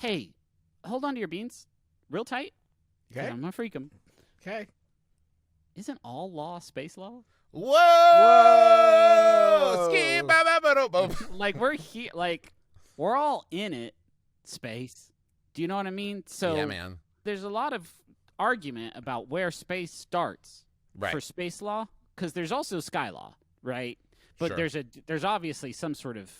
Hey, hold on to your beans real tight. Okay. I'm going to freak them. Okay. Isn't all law space law? Whoa! Whoa! Like, we're here. Like, we're all in it, space. Do you know what I mean? So Yeah, man. there's a lot of argument about where space starts Right. for space law, because there's also sky law, right? But Sure. there's obviously some sort of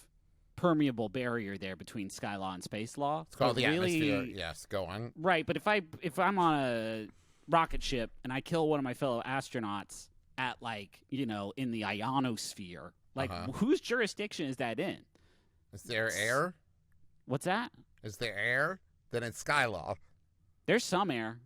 permeable barrier there between sky law and space law. It's called But the really, atmosphere. Yes, go on. Right, but if I'm on a rocket ship and I kill one of my fellow astronauts at, like, in the ionosphere, like, whose jurisdiction is that in? Is there air? What's that? Is there air? Then it's sky law. There's some air.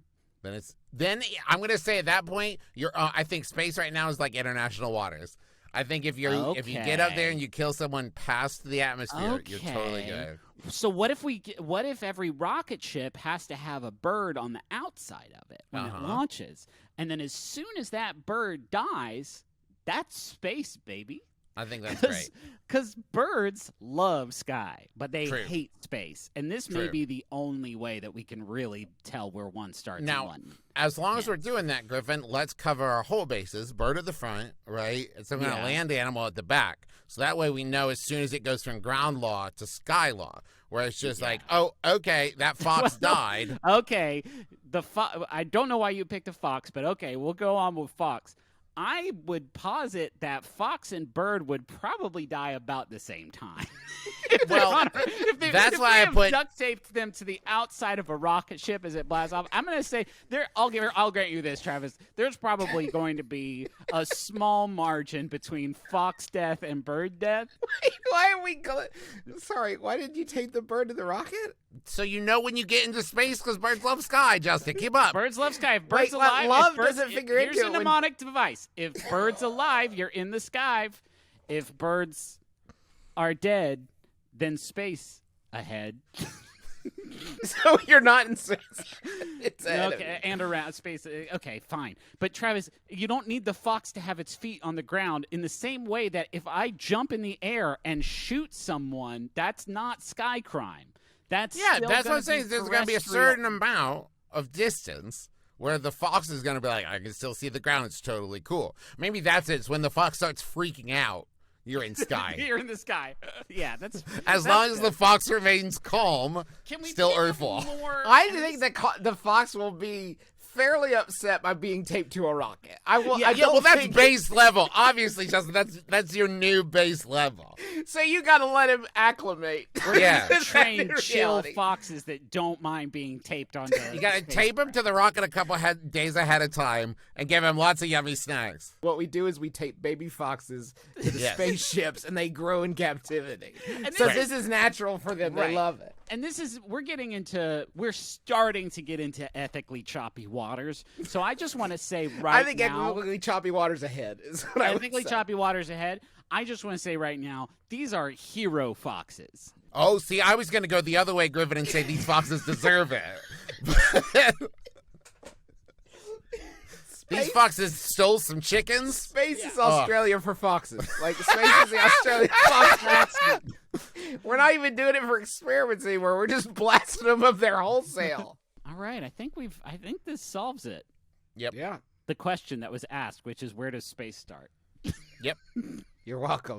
Then I'm going to say at that point, I think space right now is like international waters. I think if you get up there and you kill someone past the atmosphere, you're totally good. So what if every rocket ship has to have a bird on the outside of it when it launches, and then as soon as that bird dies, that's space, baby. I think that's great. Because birds love sky, but they True. hate space. And this may be the only way that we can really tell where one starts and one. As long as we're doing that, Griffin, let's cover our whole bases. Bird at the front, right? And some kind of land animal at the back. So that way we know as soon as it goes from ground law to sky law, where it's just like, oh, okay, that fox died. Okay, I don't know why you picked a fox, but okay, we'll go on with fox. I would posit that fox and bird would probably die about the same time. That's why I put duct taped them to the outside of a rocket ship as it blasts off. I'm going to say I'll grant you this, Travis. There's probably going to be a small margin between fox death and bird death. Wait, why are we going? Sorry, why did you tape the bird to the rocket? So you know when you get into space, because birds love sky, Justin. Keep up. Birds love sky. If birds alive, love doesn't figure into it. Here's a mnemonic device. If birds alive, you're in the sky. If birds are dead, then space ahead. So you're not in space. It's ahead and around space. Okay, fine. But Travis, you don't need the fox to have its feet on the ground in the same way that if I jump in the air and shoot someone, that's not sky crime. That's what I'm saying. There's going to be a certain amount of distance where the fox is going to be like, I can still see the ground. It's totally cool. Maybe that's it. It's when the fox starts freaking out. You're in sky. You're in the sky. Yeah, that's as long as the fox remains calm. Can we still Earthfall. I think that the fox will be fairly upset by being taped to a rocket. That's base level. Obviously, Justin, that's your new base level. So you got to let him acclimate. Yeah, train chill foxes that don't mind being taped onto. You got to tape him to the rocket a couple days ahead of time and give him lots of yummy snacks. What we do is we tape baby foxes to the spaceships, and they grow in captivity. So this is natural for them. They love it. And we're starting to get into ethically choppy waters. So I just want to say I think ethically choppy waters ahead is what I would say. Ethically choppy waters ahead. I just want to say right now, these are hero foxes. Oh, see, I was going to go the other way, Griffin, and say these foxes deserve it. These foxes stole some chickens. Space is Australia for foxes. Like, space is the Australian fox. We're not even doing it for experiments anymore. We're just blasting them up there wholesale. All right, I think this solves it. Yep. Yeah. The question that was asked, which is, where does space start? Yep. You're welcome.